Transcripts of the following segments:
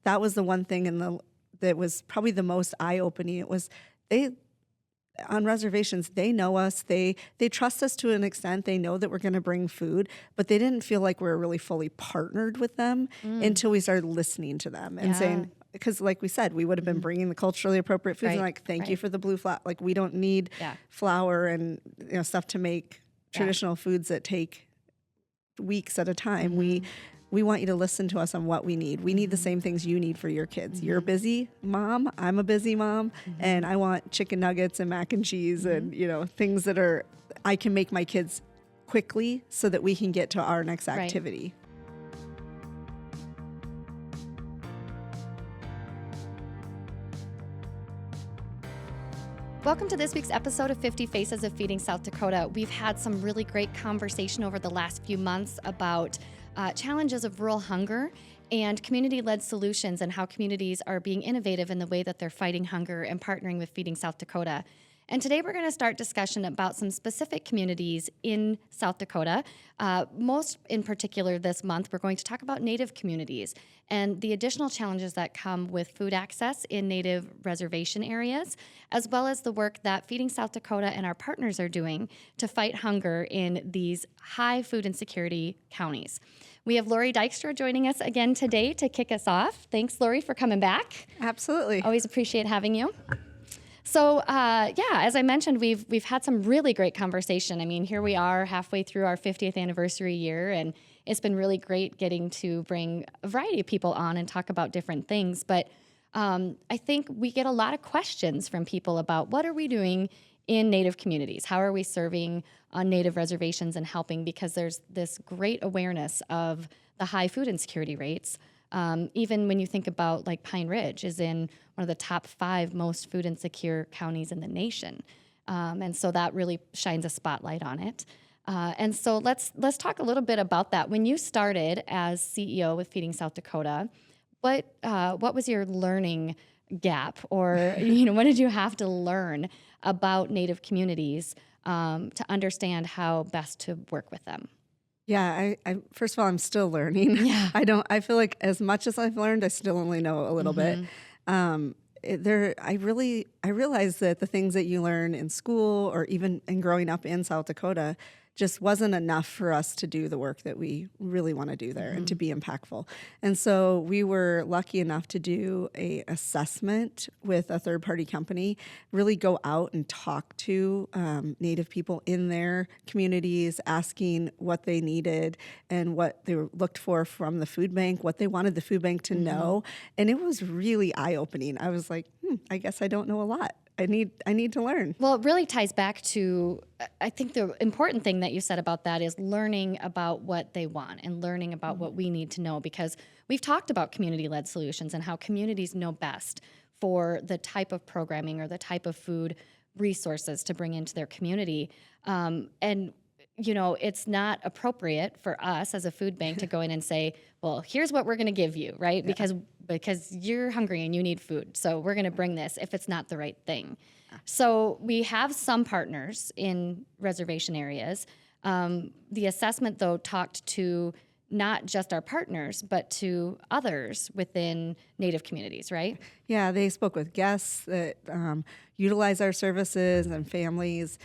that was the one thing that was probably the most eye-opening. It was on reservations, they know us. They trust us to an extent. They know that we're going to bring food, but they didn't feel like we were really fully partnered with them until we started listening to them and saying, because like we said, we would have been bringing the culturally appropriate foods and like, thank you for the blue flour. Like we don't need flour and stuff to make traditional foods that take weeks at a time. We want you to listen to us on what we need. We need the same things you need for your kids. You're a busy mom. I'm a busy mom. And I want chicken nuggets and mac and cheese and, things that I can make my kids quickly so that we can get to our next activity. Welcome to this week's episode of 50 Faces of Feeding South Dakota. We've had some really great conversation over the last few months about challenges of rural hunger and community-led solutions and how communities are being innovative in the way that they're fighting hunger and partnering with Feeding South Dakota. And today we're going to start discussion about some specific communities in South Dakota. Most in particular this month, we're going to talk about Native communities and the additional challenges that come with food access in Native reservation areas, as well as the work that Feeding South Dakota and our partners are doing to fight hunger in these high food insecurity counties. We have Lori Dykstra joining us again today to kick us off. Thanks, Lori, for coming back. Absolutely. Always appreciate having you. So, as I mentioned, we've had some really great conversation. I mean, here we are halfway through our 50th anniversary year, and it's been really great getting to bring a variety of people on and talk about different things. But I think we get a lot of questions from people about what are we doing in Native communities? How are we serving on Native reservations and helping? Because there's this great awareness of the high food insecurity rates. Even when you think about like Pine Ridge is in one of the top 5 most food insecure counties in the nation. And so that really shines a spotlight on it. And so let's talk a little bit about that. When you started as CEO with Feeding South Dakota, what was your learning gap, or what did you have to learn about Native communities to understand how best to work with them? Yeah, I first of all, I'm still learning. Yeah. I feel like as much as I've learned, I still only know a little bit. I realized that the things that you learn in school or even in growing up in South Dakota just wasn't enough for us to do the work that we really want to do there and to be impactful. And so we were lucky enough to do a assessment with a third-party company, really go out and talk to Native people in their communities, asking what they needed and what they looked for from the food bank, what they wanted the food bank to know. And it was really eye-opening. I was like, I guess I don't know a lot. I need to learn. Well, it really ties back to, I think the important thing that you said about that is learning about what they want and learning about what we need to know, because we've talked about community-led solutions and how communities know best for the type of programming or the type of food resources to bring into their community. And it's not appropriate for us as a food bank to go in and say, well, here's what we're going to give you, right? Yeah. Because you're hungry and you need food. So we're going to bring this if it's not the right thing. So we have some partners in reservation areas. The assessment, though, talked to not just our partners, but to others within Native communities, right? Yeah, they spoke with guests that utilize our services and families,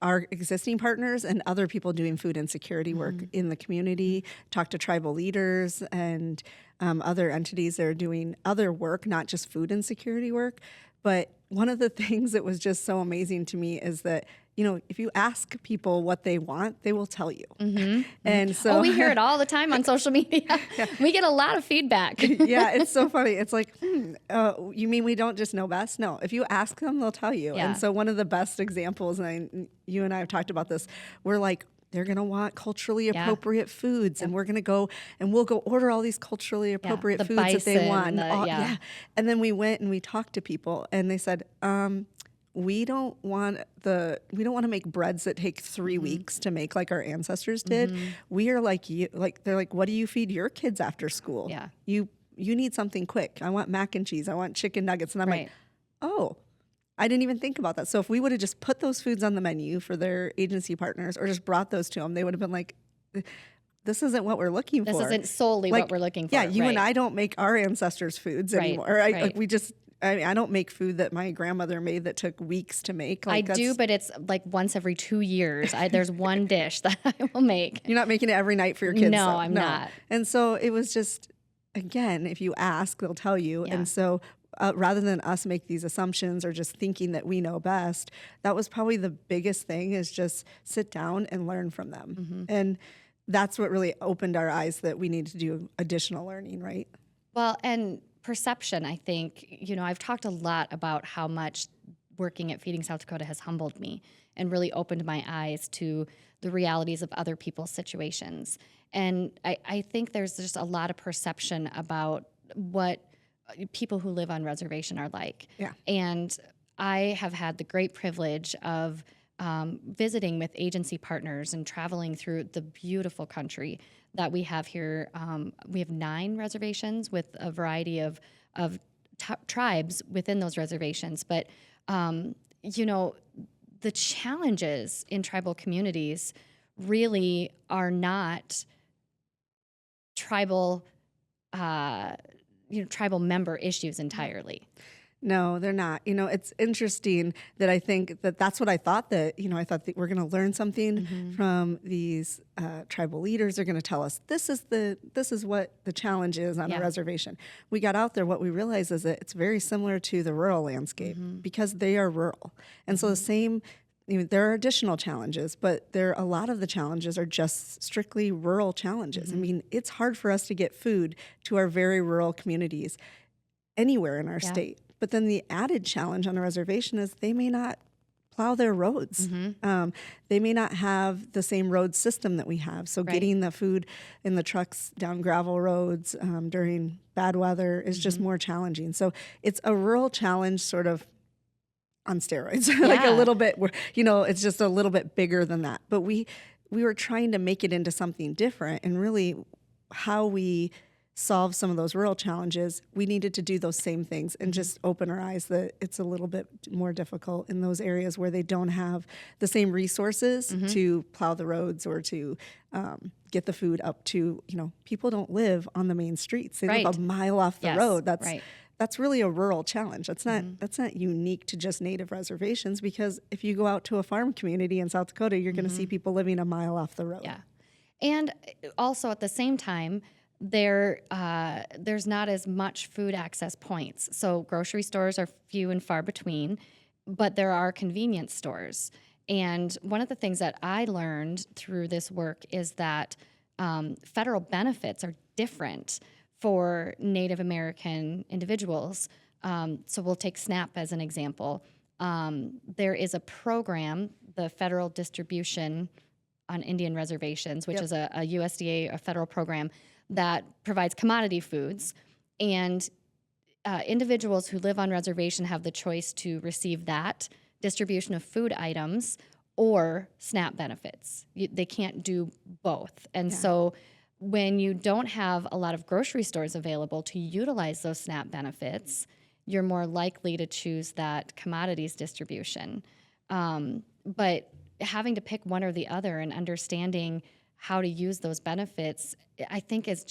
our existing partners and other people doing food insecurity work in the community, talk to tribal leaders and other entities that are doing other work, not just food insecurity work. But one of the things that was just so amazing to me is that, if you ask people what they want, they will tell you. And so we hear it all the time on social media. Yeah. We get a lot of feedback. Yeah, it's so funny. It's like, you mean we don't just know best? No, if you ask them, they'll tell you. Yeah. And so one of the best examples, and you and I have talked about this, we're like, they're going to want culturally appropriate foods, and we're going to go and we'll go order all these culturally appropriate foods that they want. And then we went and we talked to people, and they said, we don't want to make breads that take 3 weeks to make like our ancestors did. We are like you. Like they're like, what do you feed your kids after school? Yeah, you need something quick. I want mac and cheese. I want chicken nuggets. And I'm like, oh, I didn't even think about that. So if we would have just put those foods on the menu for their agency partners or just brought those to them, they would have been like, this isn't what we're looking This for. isn't solely what we're looking for. Yeah, you and right. I don't make our ancestors' foods Right, anymore. right. I don't make food that my grandmother made that took weeks to make. I do, but it's like once every 2 years. There's one dish that I will make. You're not making it every night for your kids. No, though. I'm not. And so it was just, again, if you ask, they'll tell you. Yeah. And so rather than us make these assumptions or just thinking that we know best, that was probably the biggest thing, is just sit down and learn from them. Mm-hmm. And that's what really opened our eyes that we need to do additional learning, right? Well, and perception, I think, I've talked a lot about how much working at Feeding South Dakota has humbled me and really opened my eyes to the realities of other people's situations. And I think there's just a lot of perception about what people who live on reservation are like. Yeah. And I have had the great privilege of visiting with agency partners and traveling through the beautiful country that we have here. We have 9 reservations with a variety of tribes within those reservations. But, the challenges in tribal communities really are not tribal tribal member issues entirely. No, they're not. It's interesting that I think that that's what I thought, that, I thought that we're going to learn something from these tribal leaders. They're going to tell us this is what the challenge is on a reservation. We got out there. What we realized is that it's very similar to the rural landscape because they are rural. And so the same, there are additional challenges, but a lot of the challenges are just strictly rural challenges. I mean, it's hard for us to get food to our very rural communities anywhere in our state. But then the added challenge on a reservation is they may not plow their roads. They may not have the same road system that we have. So getting the food in the trucks down gravel roads during bad weather is just more challenging. So it's a rural challenge sort of on steroids, like a little bit, it's just a little bit bigger than that. But we were trying to make it into something different, and really how we solve some of those rural challenges, we needed to do those same things and just open our eyes that it's a little bit more difficult in those areas where they don't have the same resources to plow the roads or to get the food up to, people don't live on the main streets. They live a mile off the road. That's really a rural challenge. That's not unique to just native reservations, because if you go out to a farm community in South Dakota, you're going to see people living a mile off the road. Yeah. And also at the same time, there's not as much food access points. So grocery stores are few and far between, but there are convenience stores. And one of the things that I learned through this work is that federal benefits are different for Native American individuals. So we'll take SNAP as an example. There is a program, the Federal Distribution on Indian Reservations, which is a USDA, a federal program that provides commodity foods, and individuals who live on reservation have the choice to receive that distribution of food items or SNAP benefits. They can't do both. And so when you don't have a lot of grocery stores available to utilize those SNAP benefits, you're more likely to choose that commodities distribution. But having to pick one or the other and understanding how to use those benefits, I think it's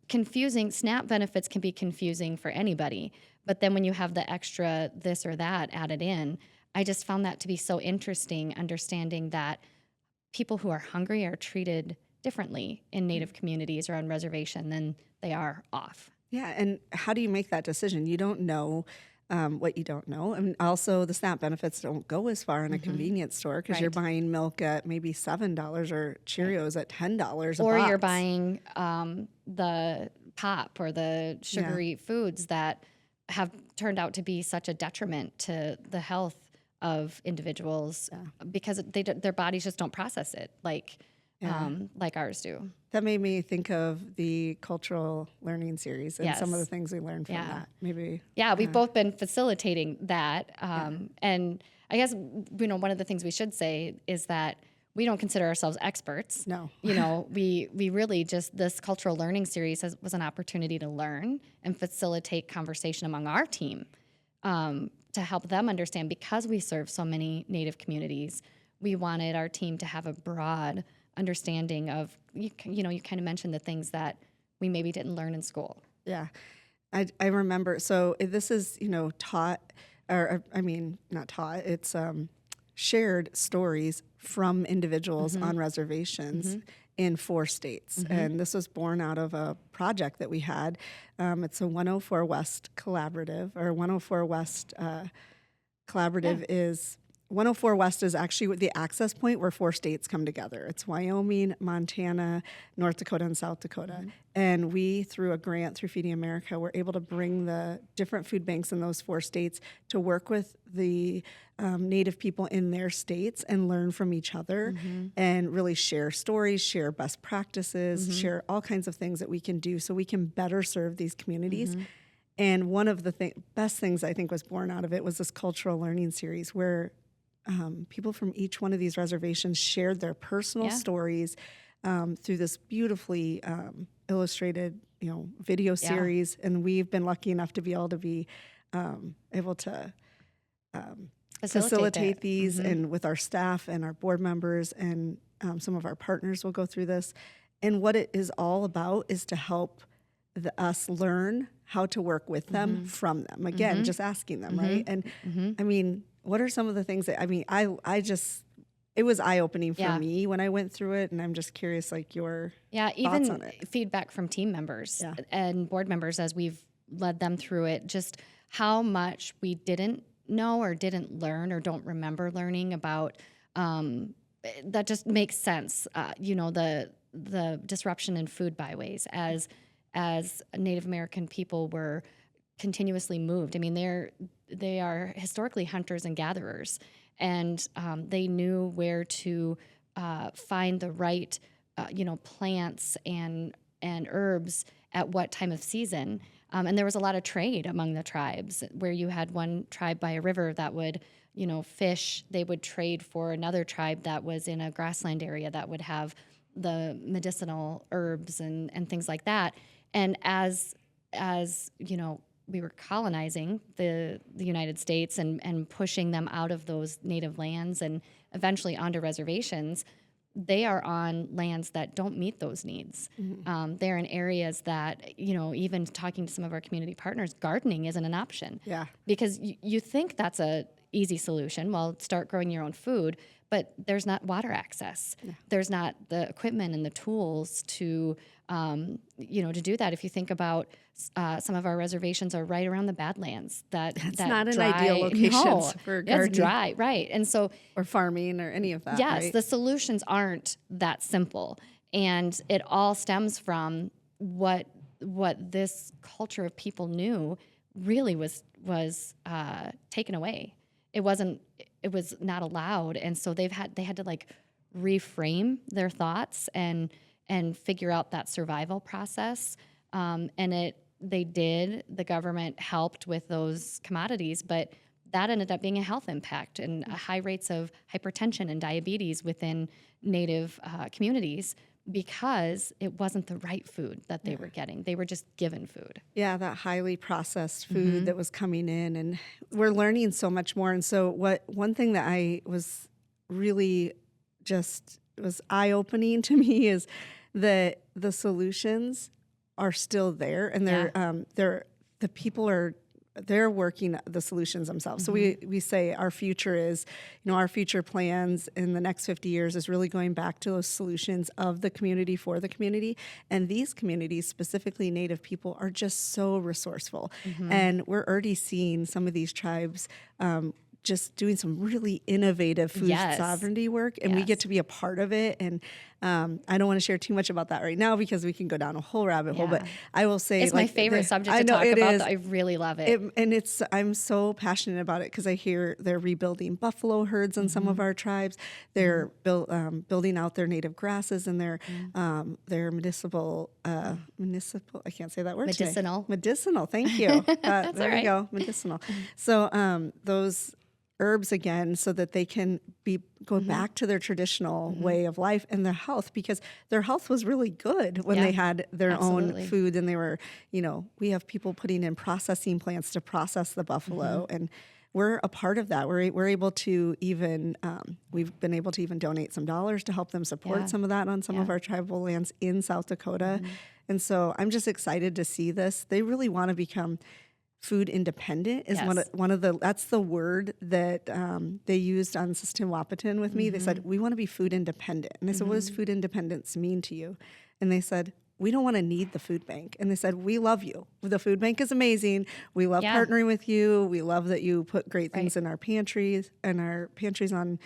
confusing. SNAP benefits can be confusing for anybody, but then when you have the extra this or that added in, I just found that to be so interesting, understanding that people who are hungry are treated differently in Native communities or on reservation than they are off. Yeah, and how do you make that decision? You don't know what you don't know. And also the SNAP benefits don't go as far in a convenience store, because you're buying milk at maybe $7 or Cheerios at $10 a or box. you're buying the pop or the sugary foods that have turned out to be such a detriment to the health of individuals because their bodies just don't process it like ours do. That made me think of the cultural learning series and some of the things we learned from that. Maybe. Yeah, we've both been facilitating that. And I guess, one of the things we should say is that we don't consider ourselves experts. No. We really just, this cultural learning series was an opportunity to learn and facilitate conversation among our team to help them understand, because we serve so many Native communities. We wanted our team to have a broad understanding of, you kind of mentioned the things that we maybe didn't learn in school. Yeah. I remember, so this is, taught, or I mean, not taught, it's shared stories from individuals on reservations in 4 states. And this was born out of a project that we had. It's a 104 West collaborative, or 104 West collaborative is 104 West is actually the access point where 4 states come together. It's Wyoming, Montana, North Dakota, and South Dakota. And we, through a grant through Feeding America, were able to bring the different food banks in those 4 states to work with the Native people in their states and learn from each other and really share stories, share best practices, share all kinds of things that we can do so we can better serve these communities. And one of the best things I think was born out of it was this cultural learning series where people from each one of these reservations shared their personal stories through this beautifully illustrated, video series. And we've been lucky enough to be able to facilitate these, and with our staff and our board members and some of our partners will go through this. And what it is all about is to help us learn how to work with them from them. Again, just asking them, right? And I mean, what are some of the things that, it was eye-opening for me when I went through it, and I'm just curious, like, your thoughts on it. Feedback from team members and board members as we've led them through it, just how much we didn't know or didn't learn or don't remember learning about, that just makes sense. The disruption in food byways as Native American people were continuously moved. I mean, they are historically hunters and gatherers, and they knew where to find the right, plants and herbs at what time of season. And there was a lot of trade among the tribes, where you had one tribe by a river that would, fish. They would trade for another tribe that was in a grassland area that would have the medicinal herbs and things like that. And as we were colonizing the United States and pushing them out of those native lands and eventually onto reservations, they are on lands that don't meet those needs. They're in areas that, even talking to some of our community partners, gardening isn't an option. Yeah. Because you think that's a easy solution. Well, start growing your own food, but there's not water access. Yeah. There's not the equipment and the tools to do that. If you think about some of our reservations are right around the Badlands. That's not dry, an ideal location for gardening. It's dry, right? And so, or farming or any of that. Yes, right? The solutions aren't that simple, and it all stems from what this culture of people knew really was taken away. It was not allowed, and so they had to like reframe their thoughts and figure out that survival process. They did. The government helped with those commodities, but that ended up being a health impact and high rates of hypertension and diabetes within Native communities because it wasn't the right food that they were getting. They were just given food. Yeah, that highly processed food that was coming in, and we're learning so much more. And so one thing that I was really was eye-opening to me is that the solutions are still there, and the people they're working the solutions themselves. So we say our future is, our future plans in the next 50 years is really going back to those solutions of the community for the community. And these communities, specifically Native people, are just so resourceful. And we're already seeing some of these tribes just doing some really innovative food sovereignty work, and we get to be a part of it. And I don't want to share too much about that right now because we can go down a whole rabbit hole, but I will say it's my favorite subject to talk about. I really love it. I'm so passionate about it because I hear they're rebuilding buffalo herds in some of our tribes. They're building out their native grasses and their municipal, I can't say that word medicinal. Today. Medicinal, thank you. There you go, medicinal. So those herbs again, so that they can go back to their traditional way of life and their health, because their health was really good when they had their own food, and they were, we have people putting in processing plants to process the buffalo, and we're a part of that. We're able to even, we've been able to even donate some dollars to help them support some of that on some of our tribal lands in South Dakota. And so I'm just excited to see this. They really want to become food independent is one of the, that's the word that they used on Sistine-Wapitan with me. They said, we want to be food independent. And I said, what does food independence mean to you? And they said, we don't want to need the food bank. And they said, we love you. The food bank is amazing. We love partnering with you. We love that you put great things in our pantries on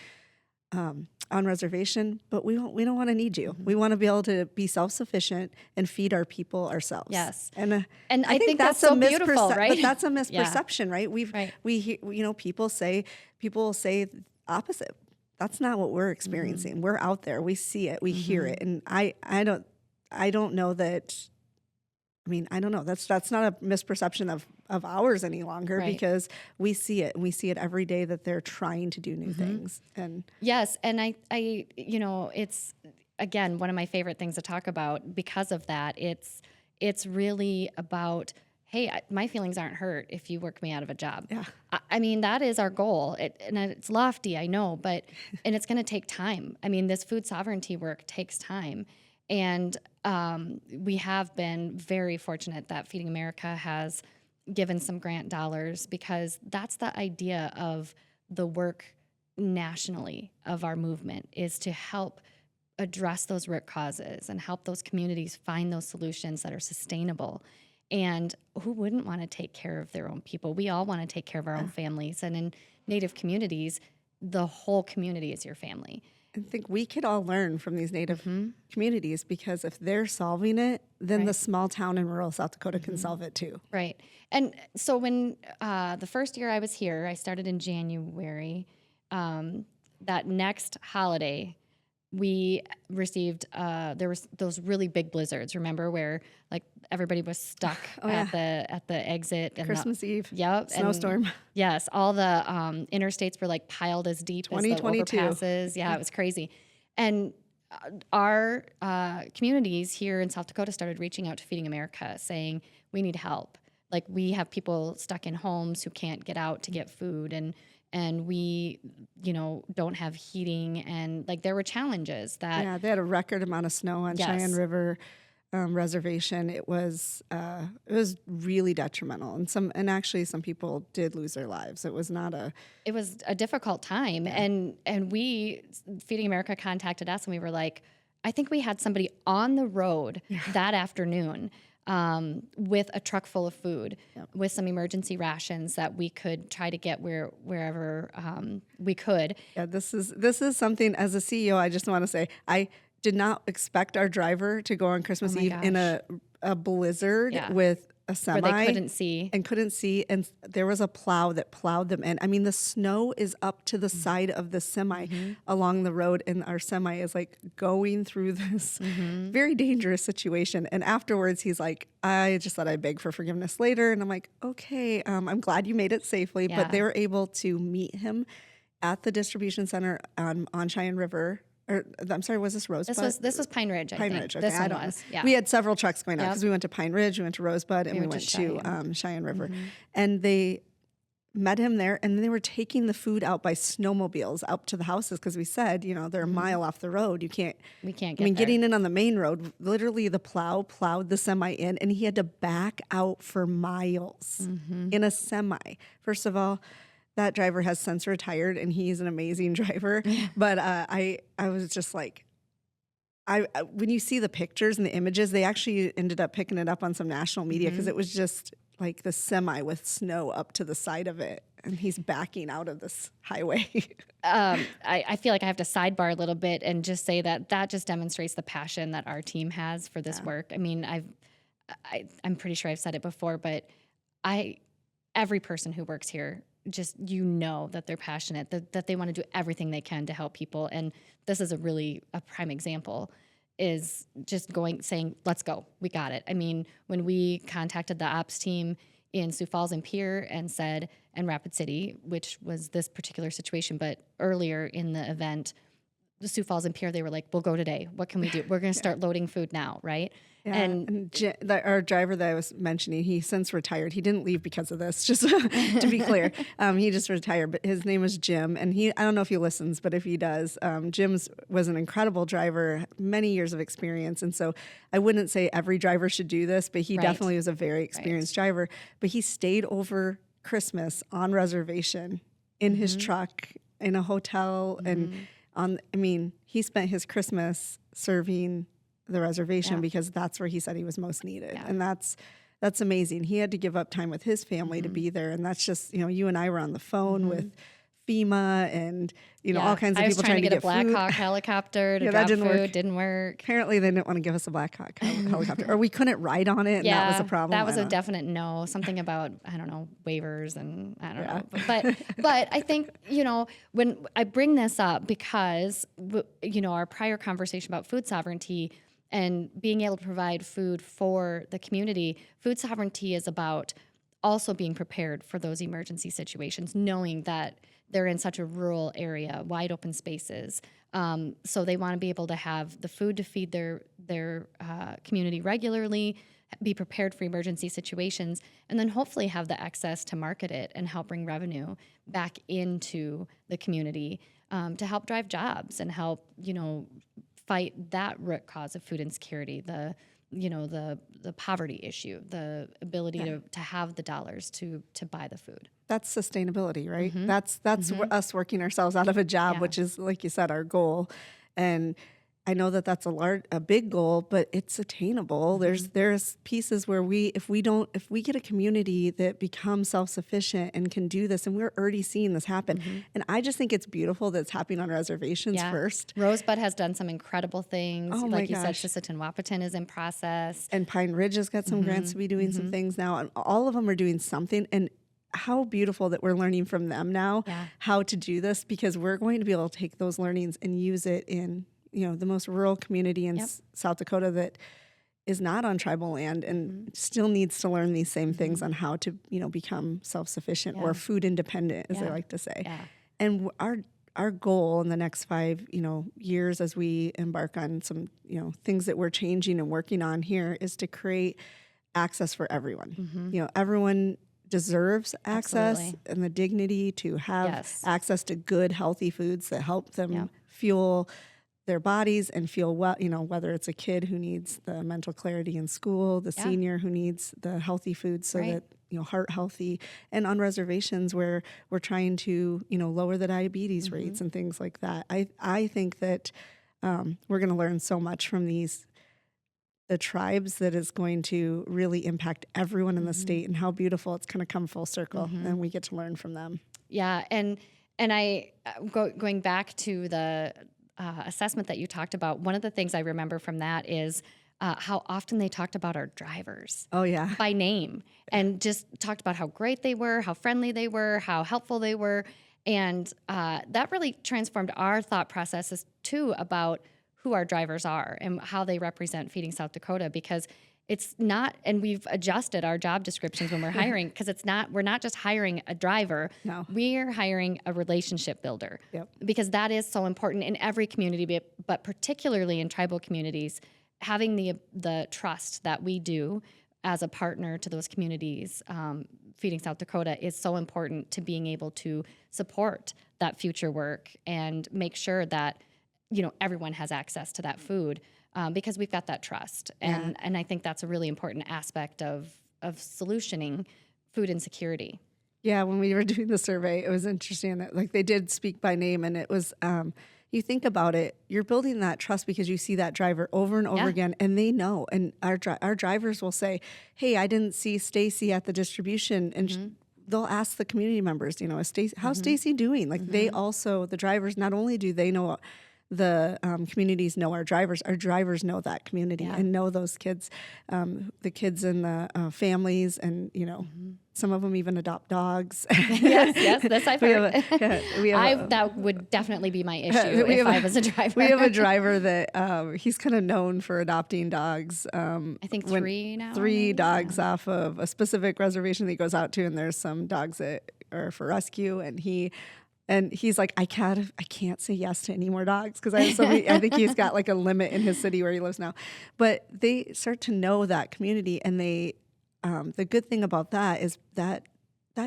reservation, but we don't want to need you. We want to be able to be self-sufficient and feed our people ourselves. Yes. And I think that's so beautiful, right? But that's a misperception, right? We hear, people will say opposite. That's not what we're experiencing. We're out there. We see it. We hear it. And I don't know that. I mean, I don't know. That's not a misperception of ours any longer because we see it, and we see it every day that they're trying to do new things. And yes, and I it's again one of my favorite things to talk about because of that. It's really about, hey, my feelings aren't hurt if you work me out of a job. Yeah. I mean, that is our goal. And it's lofty, I know, and it's going to take time. I mean, this food sovereignty work takes time. And we have been very fortunate that Feeding America has given some grant dollars because that's the idea of the work nationally of our movement is to help address those root causes and help those communities find those solutions that are sustainable. And who wouldn't want to take care of their own people? We all want to take care of our own families. And in Native communities, the whole community is your family. I think we could all learn from these Native communities because if they're solving it, then the small town in rural South Dakota can solve it too. Right. And so when the first year I was here, I started in January. That next holiday, we received, there was those really big blizzards, remember, where like everybody was stuck at the exit. And Christmas Eve. Yep. Snowstorm. Yes. All the interstates were like piled as deep as the 2022. overpasses. Yeah, it was crazy. And our communities here in South Dakota started reaching out to Feeding America saying, we need help. Like we have people stuck in homes who can't get out to get food and we, don't have heating, and like there were challenges that. Yeah, they had a record amount of snow on Cheyenne River reservation. It was really detrimental, and actually some people did lose their lives. It was a difficult time, and we Feeding America contacted us, and we were like, I think we had somebody on the road that afternoon. With a truck full of food, with some emergency rations that we could try to get wherever we could. Yeah, this is something, as a CEO, I just want to say, I did not expect our driver to go on Christmas Eve in a blizzard with a semi. Where they couldn't see. And there was a plow that plowed them in. I mean, the snow is up to the side of the semi along the road, and our semi is like going through this very dangerous situation. And afterwards, he's like, I just thought I'd beg for forgiveness later. And I'm like, okay, I'm glad you made it safely. Yeah. But they were able to meet him at the distribution center on Cheyenne River. Or, I'm sorry, was this Rosebud? This was Pine Ridge, I think. Ridge, okay. This one was, yeah. We had several trucks going out because we went to Pine Ridge, we went to Rosebud, and we went to Cheyenne River. And they met him there, and they were taking the food out by snowmobiles up to the houses because we said, they're a mile off the road. We can't get there. Getting in on the main road, literally the plow plowed the semi in, and he had to back out for miles in a semi. First of all, that driver has since retired, and he's an amazing driver. But I was just like, when you see the pictures and the images, they actually ended up picking it up on some national media because it was just like the semi with snow up to the side of it, and he's backing out of this highway. I feel like I have to sidebar a little bit and just say that just demonstrates the passion that our team has for this work. I mean, I'm pretty sure I've said it before, but every person who works here, just that they're passionate, that they want to do everything they can to help people. And this is a prime example, is just saying, let's go, we got it. I mean, when we contacted the ops team in Sioux Falls and Pierre and Rapid City, which was this particular situation, but earlier in the event, Sioux Falls and Pierre, they were like, we'll go today. What can we do? We're going to start loading food now, right? Yeah, and our driver that I was mentioning, he since retired. He didn't leave because of this, just to be clear. He just retired, but his name is Jim, and I don't know if he listens, but if he does, Jim was an incredible driver, many years of experience, and so I wouldn't say every driver should do this, but he definitely was a very experienced driver. But he stayed over Christmas on reservation in his truck in a hotel, and he spent his Christmas serving the reservation because that's where he said he was most needed. And that's amazing. He had to give up time with his family to be there. And that's just, you and I were on the phone with FEMA and, all kinds of people trying to get a Black Hawk helicopter to drop food. Didn't work. Apparently they didn't want to give us a Black Hawk helicopter, or we couldn't ride on it. And that was a problem. That was a definite no. Something about, I don't know, waivers and I don't know. But I think, when I bring this up because, our prior conversation about food sovereignty and being able to provide food for the community, food sovereignty is about also being prepared for those emergency situations, knowing that they're in such a rural area, wide open spaces. So they want to be able to have the food to feed their community regularly, be prepared for emergency situations, and then hopefully have the access to market it and help bring revenue back into the community to help drive jobs and help, fight that root cause of food insecurity, the poverty issue, the ability to have the dollars to buy the food. That's sustainability, right? That's us working ourselves out of a job, which is, like you said, our goal. And I know that that's a big goal, but it's attainable. There's pieces where if we get a community that becomes self-sufficient and can do this, and we're already seeing this happen. And I just think it's beautiful that it's happening on reservations first. Rosebud has done some incredible things. Oh like my you gosh. said, Sisseton-Wapiton is in process. And Pine Ridge has got some grants to be doing some things now. And all of them are doing something. And how beautiful that we're learning from them now how to do this, because we're going to be able to take those learnings and use it in the most rural community in South Dakota that is not on tribal land and still needs to learn these same things on how to, become self-sufficient or food independent, as they like to say. And our goal in the next 5, years as we embark on some, things that we're changing and working on here is to create access for everyone. Everyone deserves access and the dignity to have access to good, healthy foods that help them fuel their bodies and feel well, whether it's a kid who needs the mental clarity in school, the senior who needs the healthy food so that, heart healthy, and on reservations where we're trying to, lower the diabetes rates and things like that. I think that we're going to learn so much from the tribes that is going to really impact everyone in the state, and how beautiful it's going to come full circle and we get to learn from them. Yeah. And I, going back to the assessment that you talked about, one of the things I remember from that is how often they talked about our drivers. Oh, yeah. By name, and just talked about how great they were, how friendly they were, how helpful they were. And that really transformed our thought processes too about who our drivers are and how they represent Feeding South Dakota, because it's not, and we've adjusted our job descriptions when we're hiring, because we're not just hiring a driver. No. We're hiring a relationship builder. Yep. Because that is so important in every community, but particularly in tribal communities, having the trust that we do as a partner to those communities, Feeding South Dakota, is so important to being able to support that future work and make sure that, everyone has access to that food. Because we've got that trust. And I think that's a really important aspect of solutioning food insecurity. Yeah, when we were doing the survey, it was interesting that they did speak by name, and it was, you think about it, you're building that trust because you see that driver over and over again, and they know. And our drivers will say, hey, I didn't see Stacy at the distribution, and they'll ask the community members, how's Stacy doing? They also, the drivers, not only do they know the communities know our drivers know that community and know those kids, the kids and the families, and some of them even adopt dogs. yes, this I've heard. That would definitely be my issue if I was a driver. We have a driver that he's kind of known for adopting dogs. I think 3 now. 3 dogs off of a specific reservation that he goes out to, and there's some dogs that are for rescue, and he And he's like, I can't say yes to any more dogs because I have so many. I think he's got like a limit in his city where he lives now. But they start to know that community, and the good thing about that is that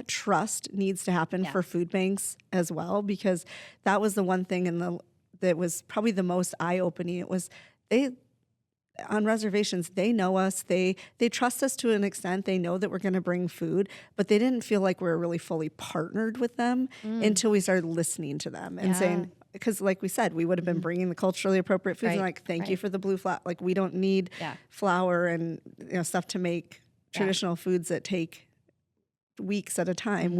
trust needs to happen for food banks as well, because that was the one thing that was probably the most eye-opening. It was on reservations, they know us. They trust us to an extent. They know that we're going to bring food, but they didn't feel like we were really fully partnered with them until we started listening to them and saying, because like we said, we would have been bringing the culturally appropriate foods and like, thank you for the blue flour. Like, we don't need flour and stuff to make traditional foods that take weeks at a time.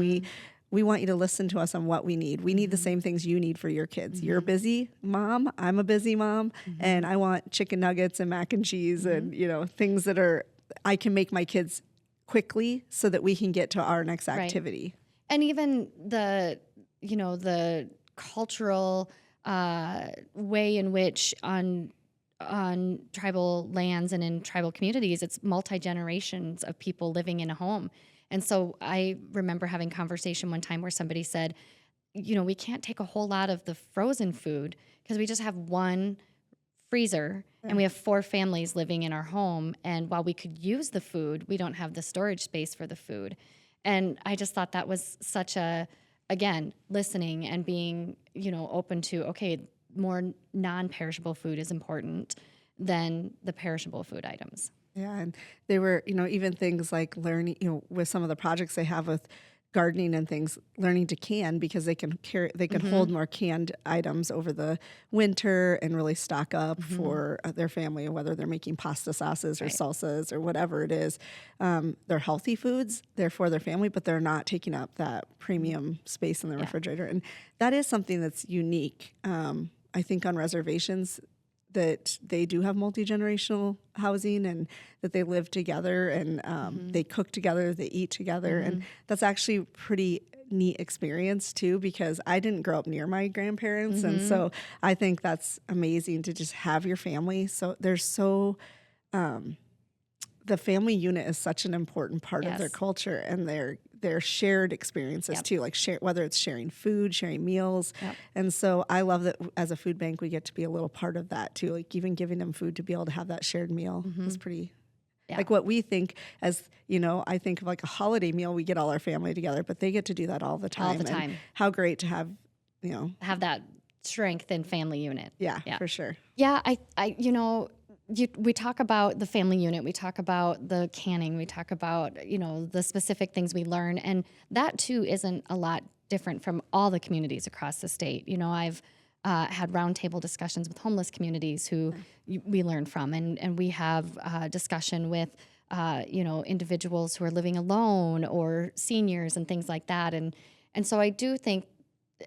We want you to listen to us on what we need. We need the same things you need for your kids. You're a busy mom. I'm a busy mom. And I want chicken nuggets and mac and cheese and, things that I can make my kids quickly so that we can get to our next activity. And even the cultural way in which on tribal lands and in tribal communities, it's multi-generations of people living in a home. And so I remember having a conversation one time where somebody said, we can't take a whole lot of the frozen food because we just have one freezer and we have 4 families living in our home. And while we could use the food, we don't have the storage space for the food. And I just thought that was such again, listening and being, open to, okay, more non-perishable food is important than the perishable food items. Yeah, and they were, even things like learning, with some of the projects they have with gardening and things, learning to can, because they can hold more canned items over the winter and really stock up for their family, whether they're making pasta sauces or salsas or whatever it is. They're healthy foods, they're for their family, but they're not taking up that premium space in the refrigerator. And that is something that's unique, I think, on reservations, that they do have multi-generational housing and that they live together and they cook together, they eat together. And that's actually a pretty neat experience too, because I didn't grow up near my grandparents. And so I think that's amazing to just have your family. So the family unit is such an important part of their culture and their shared experiences too, like whether it's sharing food, sharing meals. And so I love that as a food bank, we get to be a little part of that too. Like, even giving them food to be able to have that shared meal is pretty, like what we think as, I think of like a holiday meal, we get all our family together, but they get to do that all the time. All the time. And how great to have, have that strength and family unit. Yeah, for sure. Yeah. We talk about the family unit, we talk about the canning, we talk about, the specific things we learn. And that too isn't a lot different from all the communities across the state. I've had roundtable discussions with homeless communities who we learn from. And we have discussion with, individuals who are living alone or seniors and things like that. And so I do think,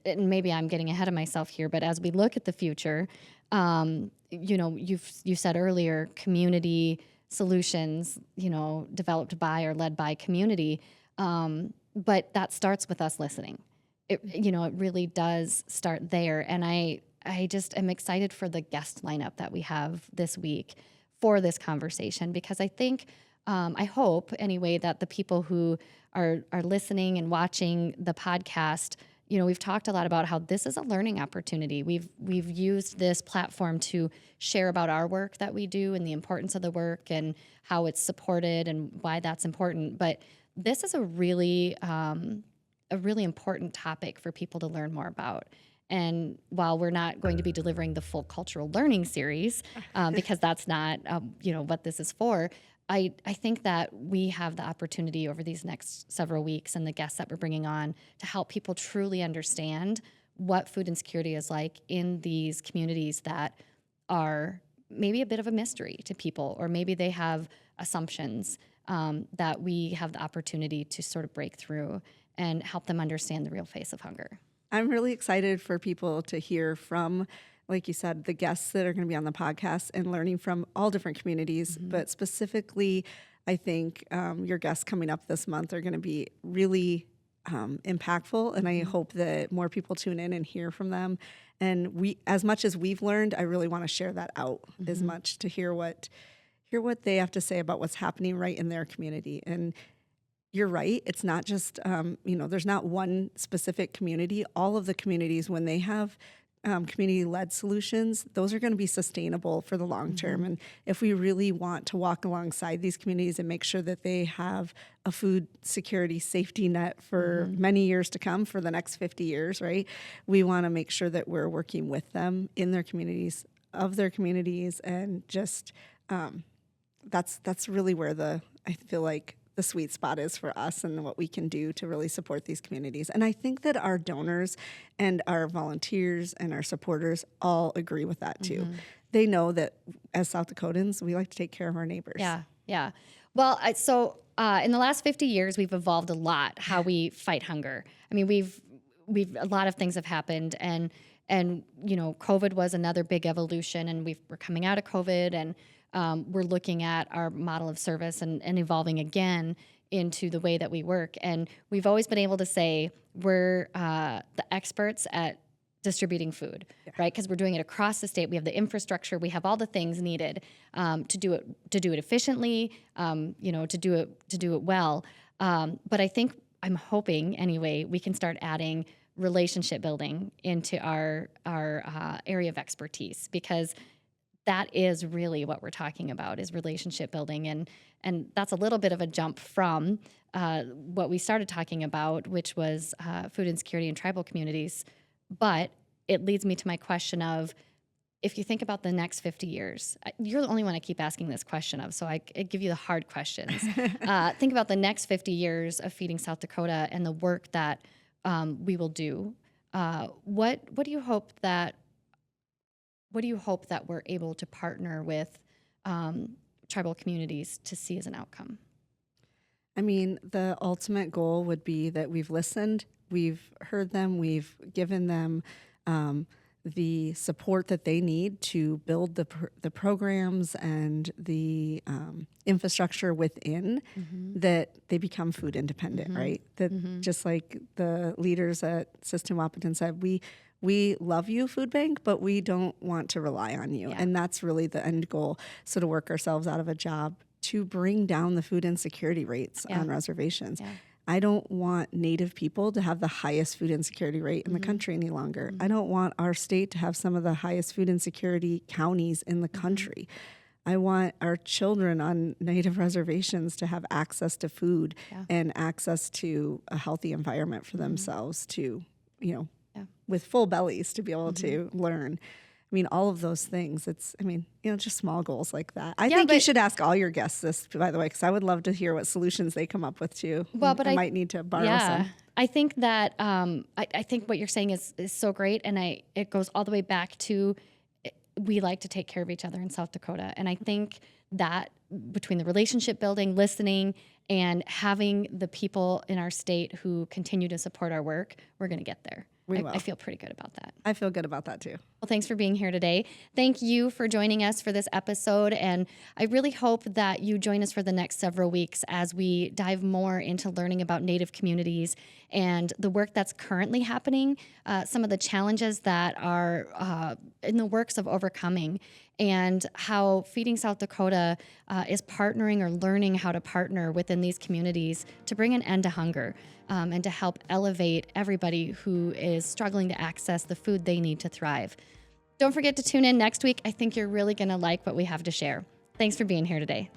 and maybe I'm getting ahead of myself here, but as we look at the future, you said earlier, community solutions, developed by or led by community. But that starts with us listening. It really does start there. And I just am excited for the guest lineup that we have this week for this conversation, because I think, I hope anyway, that the people who are listening and watching the podcast, we've talked a lot about how this is a learning opportunity. We've used this platform to share about our work that we do and the importance of the work and how it's supported and why that's important. But this is a really important topic for people to learn more about. And while we're not going to be delivering the full cultural learning series, because that's not what this is for, I think that we have the opportunity over these next several weeks and the guests that we're bringing on to help people truly understand what food insecurity is like in these communities that are maybe a bit of a mystery to people, or maybe they have assumptions that we have the opportunity to sort of break through and help them understand the real face of hunger. I'm really excited for people to hear from, like you said, the guests that are going to be on the podcast and learning from all different communities. But specifically, I think your guests coming up this month are going to be really impactful. And I hope that more people tune in and hear from them. And as much as we've learned, I really want to share that out as much, to hear what they have to say about what's happening right in their community. And you're right. It's not just, there's not one specific community. All of the communities, when they have community-led solutions, those are going to be sustainable for the long term. And if we really want to walk alongside these communities and make sure that they have a food security safety net for many years to come, for the next 50 years, right? We want to make sure that we're working with them in their communities, of their communities, and just that's really where I feel like the sweet spot is for us and what we can do to really support these communities. And I think that our donors and our volunteers and our supporters all agree with that too. They know that as South Dakotans, we like to take care of our neighbors. Yeah, yeah. Well, in the last 50 years, we've evolved a lot how we fight hunger. I mean, we've a lot of things have happened, and COVID was another big evolution, and we're coming out of COVID, and we're looking at our model of service and evolving again into the way that we work. And we've always been able to say we're the experts at distributing food, right? Because we're doing it across the state. We have the infrastructure. We have all the things needed to do it efficiently, to do it well. But I think, I'm hoping anyway, we can start adding relationship building into our area of expertise, because that is really what we're talking about, is relationship building. And that's a little bit of a jump from what we started talking about, which was food insecurity in tribal communities. But it leads me to my question of, if you think about the next 50 years, you're the only one I keep asking this question of, so I give you the hard questions. Think about the next 50 years of Feeding South Dakota and the work that we will do. What do you hope that we're able to partner with tribal communities to see as an outcome? I mean, the ultimate goal would be that we've listened, we've heard them, we've given them the support that they need to build the programs and the infrastructure within, that they become food independent, right? That just like the leaders at System Wahpeton said, we love you, Food Bank, but we don't want to rely on you. And that's really the end goal. So to work ourselves out of a job to bring down the food insecurity rates on reservations. I don't want Native people to have the highest food insecurity rate in the country any longer. I don't want our state to have some of the highest food insecurity counties in the country. I want our children on Native reservations to have access to food and access to a healthy environment for themselves to, with full bellies, to be able to learn. I mean, all of those things. Just small goals like that. I think you should ask all your guests this, by the way, because I would love to hear what solutions they come up with too. Well, but I might need to borrow some. I think that I think what you're saying is so great, and it goes all the way back to, we like to take care of each other in South Dakota, and I think that between the relationship building, listening, and having the people in our state who continue to support our work, we're going to get there. I feel pretty good about that. I feel good about that too. Well, thanks for being here today. Thank you for joining us for this episode. And I really hope that you join us for the next several weeks as we dive more into learning about Native communities and the work that's currently happening, some of the challenges that are in the works of overcoming, and how Feeding South Dakota is partnering or learning how to partner within these communities to bring an end to hunger. And to help elevate everybody who is struggling to access the food they need to thrive. Don't forget to tune in next week. I think you're really going to like what we have to share. Thanks for being here today.